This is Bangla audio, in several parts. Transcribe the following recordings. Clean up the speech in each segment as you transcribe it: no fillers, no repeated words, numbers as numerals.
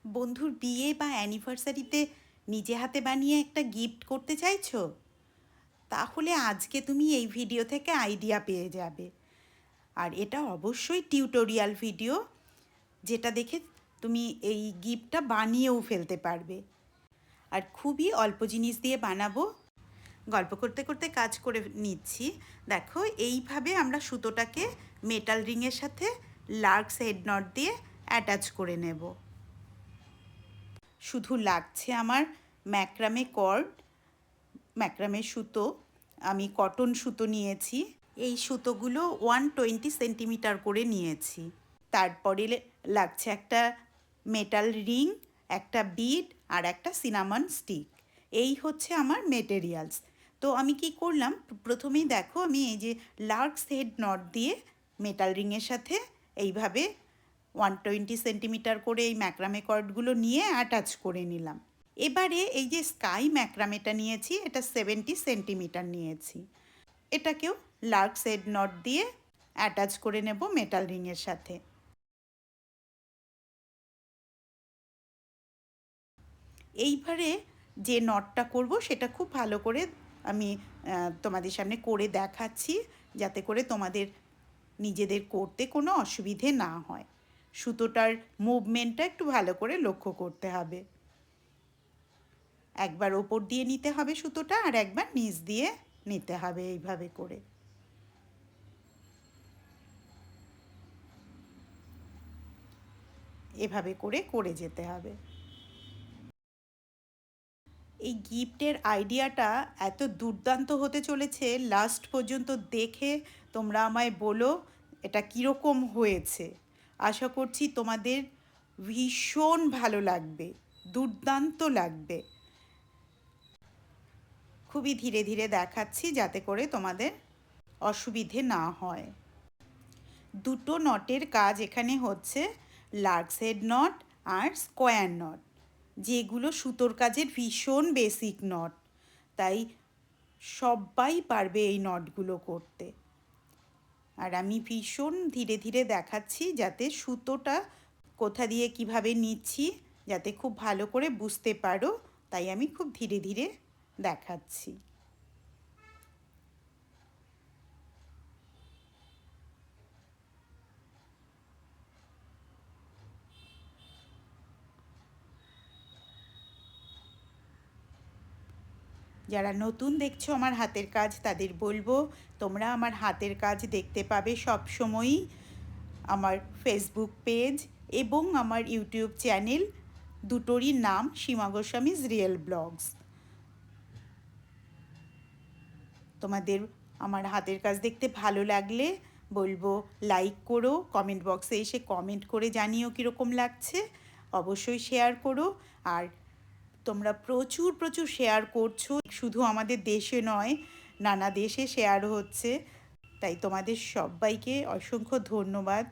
বন্ধুর বিয়ে বা অ্যানিভার্সারিতে নিজে হাতে বানিয়ে একটা গিফট করতে চাইছো? তাহলে আজকে তুমি এই ভিডিও থেকে আইডিয়া পেয়ে যাবে। আর এটা অবশ্যই টিউটোরিয়াল ভিডিও, যেটা দেখে তুমি এই গিফটটা বানিয়েও ফেলতে পারবে। আর খুবই অল্প জিনিস দিয়ে বানাবো। গল্প করতে করতে কাজ করে নিচ্ছি। দেখো, এইভাবে আমরা সুতোটাকে মেটাল রিংয়ের সাথে লার্কস হেড নট দিয়ে অ্যাটাচ করে নেব। শুধু লাগছে আমার ম্যাক্রামে কর্ড, ম্যাক্রামে সুতো। আমি কটন সুতো নিয়েছি। এই সুতোগুলো 120 সেন্টিমিটার করে নিয়েছি। তারপরে লাগছে একটা মেটাল রিং, একটা বিড আর একটা সিনামন স্টিক। এই হচ্ছে আমার মেটেরিয়ালস। তো আমি কি করলাম, প্রথমেই দেখো আমি এই যে লার্কস হেড নট দিয়ে মেটাল রিংয়ের সাথে এইভাবে 120 সেন্টিমিটার করে এই ম্যাক্রামে কর্ডগুলো নিয়ে অ্যাটাচ করে নিলাম। এবারে এই যে স্কাই ম্যাক্রামেটা নিয়েছি, এটা 70 সেন্টিমিটার নিয়েছি। এটাকেও লার্কস হেড নট দিয়ে অ্যাটাচ করে নেব মেটাল রিংয়ের সাথে। এইবারে যে নটটা করব সেটা খুব ভালো করে আমি তোমাদের সামনে করে দেখাচ্ছি, যাতে করে তোমাদের নিজেদের করতে কোনো অসুবিধে না হয়। সুতোটার মুভমেন্টটা একটু ভালো করে লক্ষ্য করতে হবে। একবার ওপর দিয়ে নিতে হবে সুতোটা, আর একবার নিচ দিয়ে নিতে হবে, এইভাবে করে। এভাবে করে করে যেতে হবে। এই গিফটের আইডিয়াটা এত দুর্দান্ত হতে চলেছে, লাস্ট পর্যন্ত দেখে তোমরা আমায় বলো এটা কীরকম হয়েছে। আশা করছি তোমাদের ভীষণ ভালো লাগবে, দুর্দান্ত লাগবে। খুবই ধীরে ধীরে দেখাচ্ছি যাতে করে তোমাদের অসুবিধে না হয়। দুটো নটের কাজ এখানে হচ্ছে লার্কস হেড নট আর স্কোয়ার নট, যেগুলো সুতোর কাজের ভীষণ বেসিক নট। তাই সবাই পারবে এই নটগুলো করতে। আর আমি ভীষণ ধীরে ধীরে দেখাচ্ছি যাতে সুতোটা কোথা দিয়ে কিভাবে নিচ্ছি যাতে খুব ভালো করে বুঝতে পারো, তাই আমি খুব ধীরে ধীরে দেখাচ্ছি। যারা নতুন দেখছো আমার হাতের কাজ, তাদের বলবো তোমরা আমার হাতের কাজ দেখতে পাবে সব সময়ই আমার ফেসবুক পেজ এবং আমার ইউটিউব চ্যানেল, দুটোরই নাম সীমা গোস্বামীজ রিয়েল ব্লগস। তোমাদের আমার হাতের কাজ দেখতে ভালো লাগলে বলবো লাইক করো, কমেন্ট বক্সে এসে কমেন্ট করে জানিও কীরকম লাগছে, অবশ্যই শেয়ার করো। আর তোমরা প্রচুর প্রচুর শেয়ার করছো, শুধু আমাদের দেশে নয়, নানা দেশে শেয়ার হচ্ছে। তাই তোমাদের সবাইকে অসংখ্য ধন্যবাদ।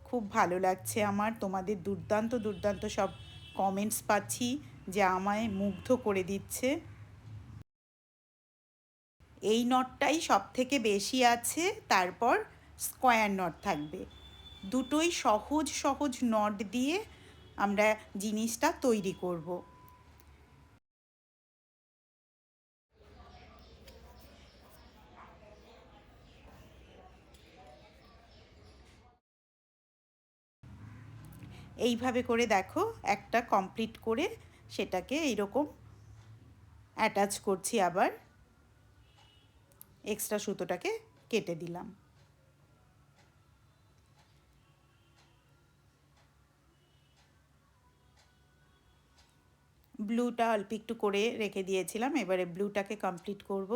খুব ভালো লাগছে আমার, তোমাদের দুর্দান্ত দুর্দান্ত সব কমেন্টস পাচ্ছি যা আমায় মুগ্ধ করে দিচ্ছে। এই নটটাই সব থেকে বেশি আছে, তারপর স্কোয়ার নট থাকবে। দুটোই সহজ সহজ নট দিয়ে আমরা জিনিসটা তৈরি করব। এইভাবে করে দেখো একটা কমপ্লিট করে সেটাকে এইরকম অ্যাটাচ করছি, আবার এক্সট্রা সুতোটাকে কেটে দিলাম। ব্লুটা অল্প একটু করে রেখে দিয়েছিলাম, এবারে ব্লুটাকে কমপ্লিট করব।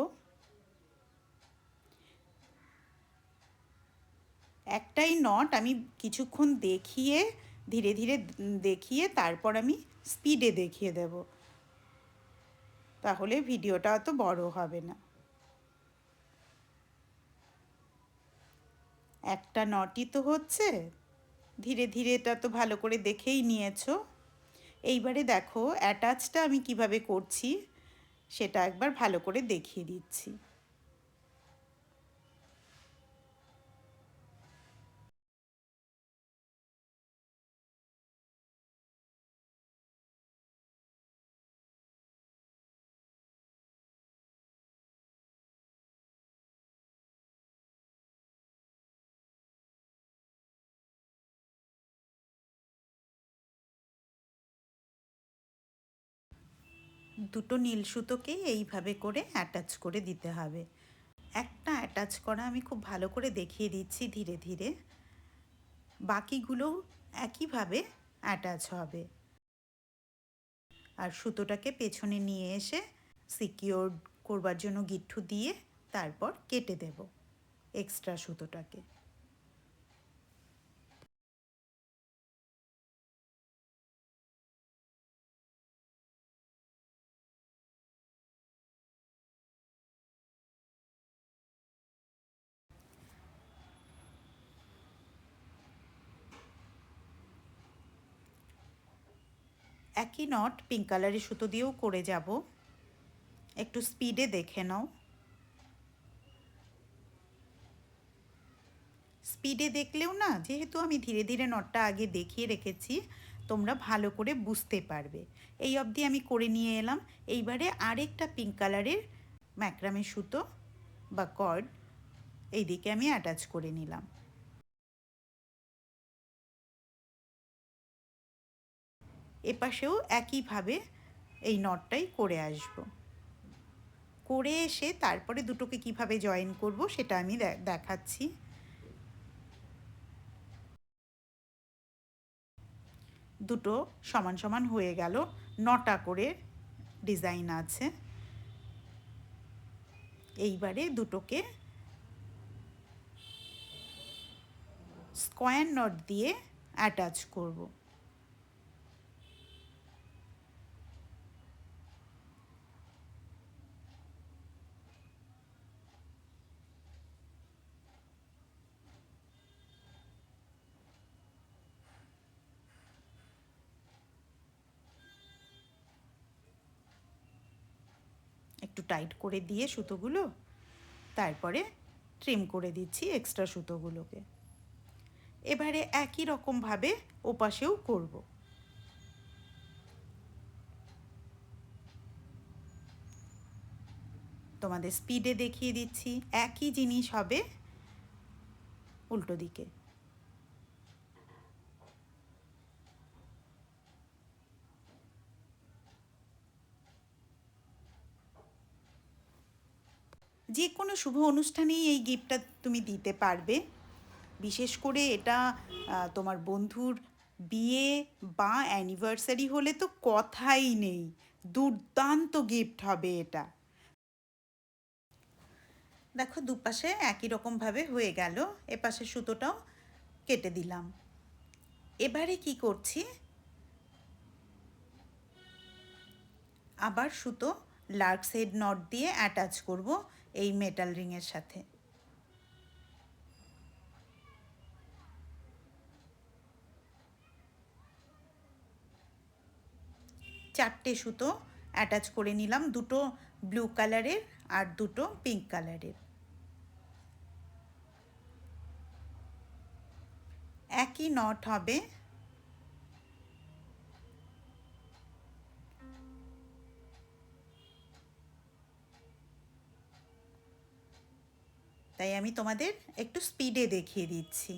একটাই নট আমি কিছুক্ষণ দেখিয়ে ধীরে ধীরে দেখিয়ে তারপর আমি স্পিডে দেখিয়ে দেব, তাহলে ভিডিওটা অত বড় হবে না। একটা নটই তো হচ্ছে, ধীরে ধীরে এটা তো ভালো করে দেখেই নিয়েছো। এইবারে দেখো অ্যাটাচটা আমি কিভাবে করছি সেটা একবার ভালো করে দেখিয়ে দিচ্ছি। দুটো নীল সুতোকে এইভাবে করে অ্যাটাচ করে দিতে হবে। একটা অ্যাটাচ করা আমি খুব ভালো করে দেখিয়ে দিচ্ছি ধীরে ধীরে, বাকিগুলোও একইভাবে অ্যাটাচ হবে। আর সুতোটাকে পেছনে নিয়ে এসে সিকিওর করবার জন্য গিট্টু দিয়ে তারপর কেটে দেব এক্সট্রা সুতোটাকে। একই নট পিঙ্ক কালারের সুতো দিয়েও করে যাব, একটু স্পিডে দেখে নাও। স্পিডে দেখলেও না, যেহেতু আমি ধীরে ধীরে নটটা আগে দেখিয়ে রেখেছি, তোমরা ভালো করে বুঝতে পারবে। এই অবধি আমি করে নিয়ে এলাম। এইবারে আরেকটা পিঙ্ক কালারের ম্যাক্রামে সুতো বা কর্ড এইদিকে আমি অ্যাটাচ করে নিলাম। এপাশেও একইভাবে এই নটটাই করে আসব। করে এসে তারপরে দুটোকে কিভাবে জয়েন করব সেটা আমি দেখাচ্ছি। দুটো সমান সমান হয়ে গেল, 9টা করে ডিজাইন আছে। এইবারে দুটোকে স্কোয়ার নট দিয়ে অ্যাটাচ করব। একটু টাইট করে দিয়ে সুতোগুলো তারপরে ট্রিম করে দিচ্ছি এক্সট্রা সুতোগুলোকে। এবারে একই রকমভাবে ওপাশেও করব। তোমাদের স্পিডে দেখিয়ে দিচ্ছি, একই জিনিস হবে উল্টো দিকে। যে কোনো শুভ অনুষ্ঠানেই এই গিফটটা তুমি দিতে পারবে। বিশেষ করে এটা তোমার বন্ধুর বিয়ে বা অ্যানিভার্সারি হলে তো কথাই নেই, দুর্দান্ত গিফট হবে এটা। দেখো দুপাশে একই রকমভাবে হয়ে গেল, এপাশে সুতোটাও কেটে দিলাম। এবারে কি করছি, আবার সুতো লার্কস হেড নট দিয়ে অ্যাটাচ করব এই মেটাল রিংয়ের সাথে। চারটে সুতো অ্যাটাচ করে নিলাম, দুটো ব্লু কালারের আর দুটো পিঙ্ক কালারের। একই নট হবে, তাই আমি তোমাদের একটু স্পিডে দেখিয়ে দিচ্ছি।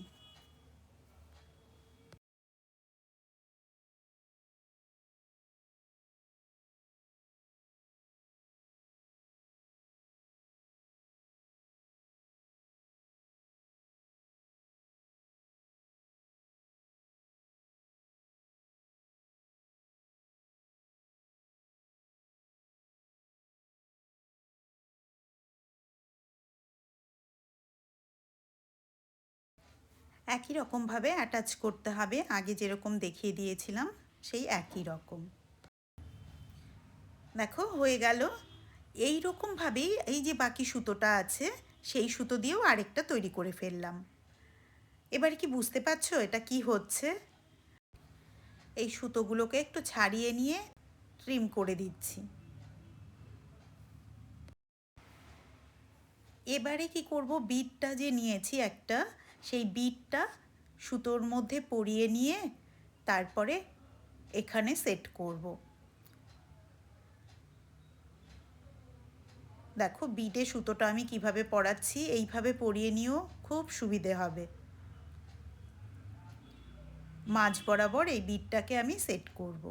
একই রকমভাবে অ্যাটাচ করতে হবে, আগে যেরকম দেখিয়ে দিয়েছিলাম সেই একই রকম। দেখো হয়ে গেল। এই রকমভাবেই এই যে বাকি সুতোটা আছে সেই সুতো দিয়েও আরেকটা তৈরি করে ফেললাম। এবার কি বুঝতে পারছো এটা কি হচ্ছে? এই সুতোগুলোকে একটু ছাড়িয়ে নিয়ে ট্রিম করে দিচ্ছি। এবারে কি করব, বিটটা যে নিয়েছি একটা, সেই বিটটা সুতোর মধ্যে পরিয়ে নিয়ে তারপরে এখানে সেট করব। দেখো বিটে সুতোটা আমি কিভাবে পরাচ্ছি, এইভাবে পরিয়ে নিয়েও খুব সুবিধে হবে। মাঝ বরাবর এই বিটটাকে আমি সেট করব।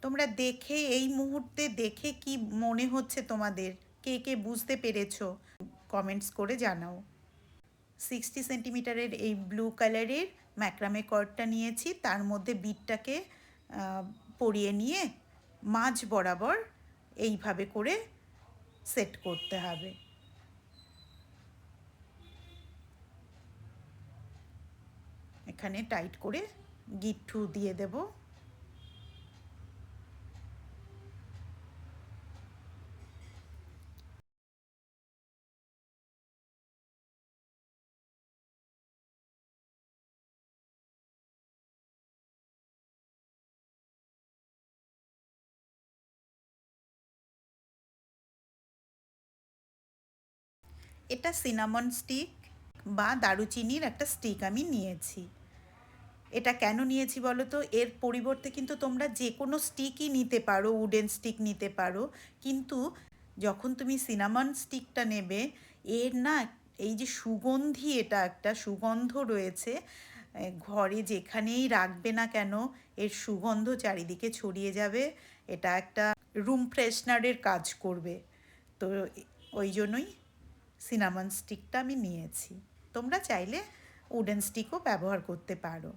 তোমরা দেখে এই মুহূর্তে দেখে কি মনে হচ্ছে তোমাদের, কে কে বুঝতে পেরেছো কমেন্টস করে জানাও। 60 সেন্টিমিটারের এই ব্লু কালারের ম্যাক্রামে কর্ডটা নিয়েছি, তার মধ্যে বিটটাকে পরিয়ে নিয়ে মাঝ বরাবর এইভাবে করে সেট করতে হবে। এখানে টাইট করে গিট্টু দিয়ে দেব। এটা সিনামন স্টিক বা দারুচিনির একটা স্টিক আমি নিয়েছি। এটা কেন নিয়েছি বলো তো, এর পরিবর্তে কিন্তু তোমরা যে কোনো স্টিকই নিতে পারো, উডেন স্টিক নিতে পারো, কিন্তু যখন তুমি সিনামন স্টিকটা নেবে, এর না এই যে সুগন্ধি, এটা একটা সুগন্ধ রয়েছে, ঘরে যেখানেই রাখবে না কেন এর সুগন্ধ চারিদিকে ছড়িয়ে যাবে। এটা একটা রুম ফ্রেশনারের কাজ করবে। তো ওই জন্যই সিনামন স্টিকটা আমি নিয়েছি। তোমরা চাইলে উডেন স্টিকও ব্যবহার করতে পারো।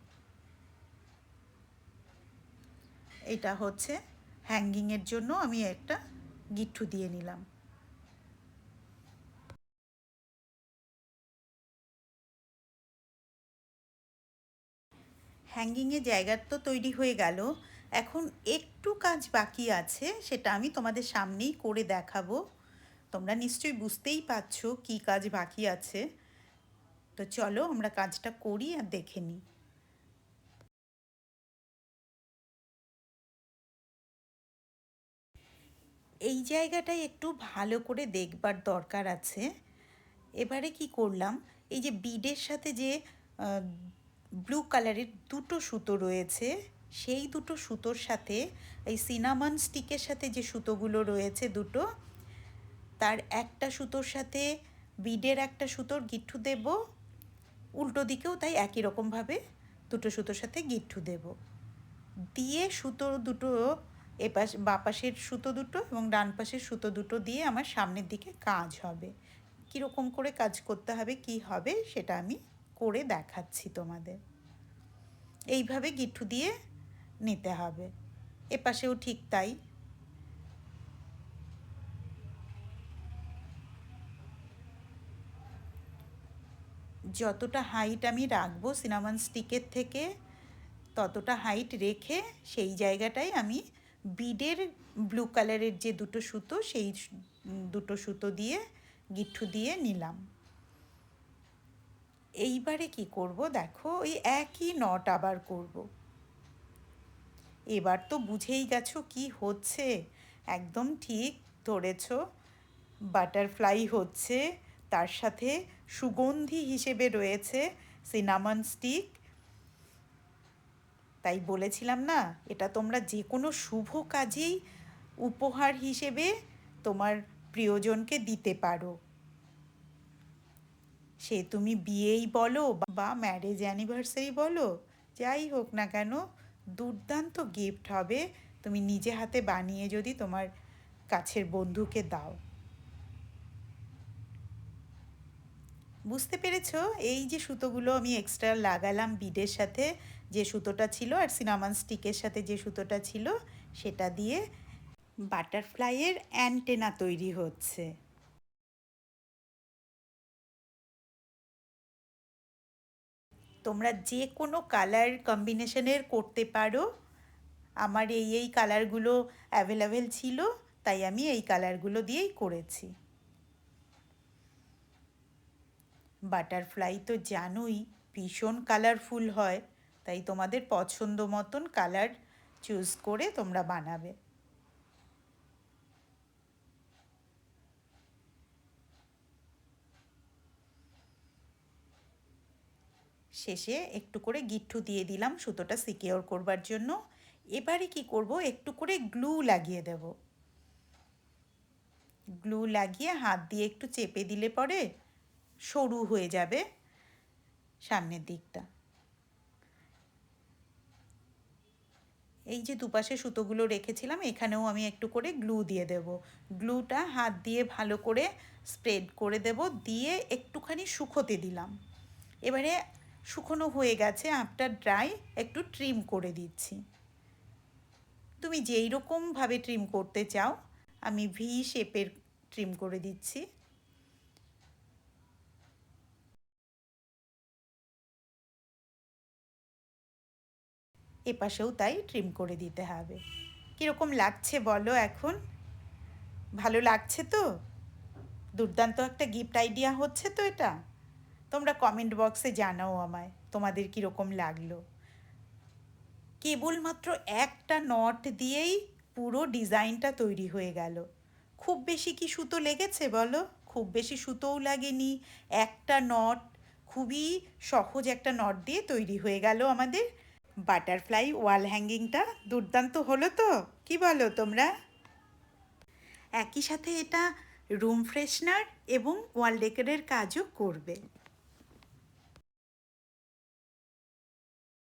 এটা হচ্ছে হ্যাঙ্গিংয়ের জন্য আমি একটা গিট্টু দিয়ে নিলাম। হ্যাঙ্গিংয়ের জায়গা তো তৈরি হয়ে গেল, এখন একটু কাজ বাকি আছে, সেটা আমি তোমাদের সামনেই করে দেখাবো। তোমরা নিশ্চয়ই বুঝতেই পারছো কী কাজ বাকি আছে। তো চলো আমরা কাজটা করি আর দেখে নিই। এই জায়গাটায় একটু ভালো করে দেখবার দরকার আছে। এবারে কি করলাম, এই যে বিডের সাথে যে ব্লু কালারের দুটো সুতো রয়েছে, সেই দুটো সুতোর সাথে এই সিনামন স্টিকের সাথে যে সুতোগুলো রয়েছে দুটো, তার একটা সুতোর সাথে বিডের একটা সুতোর গিট্টু দেব, উল্টো দিকেও তাই একই রকমভাবে দুটো সুতোর সাথে গিট্টু দেব, দিয়ে সুতো দুটো এপাশ বাঁ পাশের সুতো দুটো এবং ডান পাশের সুতো দুটো দিয়ে আমার সামনের দিকে কাজ হবে। কীরকম করে কাজ করতে হবে কি হবে সেটা আমি করে দেখাচ্ছি তোমাদের। এইভাবে গিট্টু দিয়ে নিতে হবে, এপাশেও ঠিক তাই। যতটা হাইট আমি রাখবো সিনামন স্টিকের থেকে, ততটা হাইট রেখে সেই জায়গাটায় আমি বিডের ব্লু কালারের যে দুটো সুতো, সেই দুটো সুতো দিয়ে গিট্টু দিয়ে নিলাম। এইবারে কি করব দেখো, ওই একই নট আবার করব। এবার তো বুঝেই গেছো কি হচ্ছে, একদম ঠিক ধরেছ, বাটারফ্লাই হচ্ছে, তার সাথে সুগন্ধি হিসেবে রয়েছে সিনামন স্টিক। তাই বলেছিলাম না, এটা তোমরা যে কোনো শুভ কাজেই উপহার হিসেবে তোমার প্রিয়জনকে দিতে পারো। সে তুমি বিয়েই বলো বা ম্যারেজ অ্যানিভার্সারি বলো, যাই হোক না কেন, দুর্দান্ত গিফট হবে তুমি নিজে হাতে বানিয়ে যদি তোমার কাছের বন্ধুকে দাও। বুঝতে পেরেছো? এই যে সুতোগুলো আমি এক্সট্রা লাগালাম বিডের সাথে, যে সুতোটা ছিল আর সিনামন স্টিকের সাথে যে সুতোটা ছিল, সেটা দিয়ে বাটারফ্লাইয়ের অ্যান্টেনা তৈরি হচ্ছে। তোমরা যে কোনো কালার কম্বিনেশনের করতে পারো। আমার এই কালারগুলো অ্যাভেলেবেল ছিল, তাই আমি এই কালারগুলো দিয়েই করেছি। বাটারফ্লাই তো জানোই ভীষণ কালারফুল হয়, তাই তোমাদের পছন্দ মতন কালার চুজ করে তোমরা বানাবে। শেষে একটু করে গিট্টু দিয়ে দিলাম সুতোটা সিকিওর করবার জন্য। এবারে কি করব, একটু করে গ্লু লাগিয়ে দেব। গ্লু লাগিয়ে হাত দিয়ে একটু চেপে দিলে পরে সরু হয়ে যাবে সামনের দিকটা। এই যে দুপাশে সুতোগুলো রেখেছিলাম এখানেও আমি একটু করে গ্লু দিয়ে দেব। গ্লুটা হাত দিয়ে ভালো করে স্প্রেড করে দেব, দিয়ে একটুখানি শুকোতে দিলাম। এবারে শুকনো হয়ে গেছে, আঁটটা ড্রাই, একটু ট্রিম করে দিচ্ছি। তুমি যেই রকমভাবে ট্রিম করতে চাও, আমি ভি শেপের ট্রিম করে দিচ্ছি। এপাশেও তাই ট্রিম করে দিতে হবে। কীরকম লাগছে বলো এখন? ভালো লাগছে তো? দুর্দান্ত একটা গিফট আইডিয়া হচ্ছে তো এটা। তোমরা কমেন্ট বক্সে জানাও আমায় তোমাদের কীরকম লাগলো। কেবলমাত্র একটা নট দিয়েই পুরো ডিজাইনটা তৈরি হয়ে গেল। খুব বেশি কি সুতো লেগেছে বলো? খুব বেশি সুতোও লাগেনি। একটা নট, খুবই সহজ একটা নট দিয়ে তৈরি হয়ে গেল আমাদের বাটারফ্লাই ওয়াল হ্যাঙ্গিংটা। দুর্দান্ত হলো তো? কি বলো তোমরা? একই সাথে এটা রুম ফ্রেশনার এবং ওয়াল ডেকোরের কাজও করবে।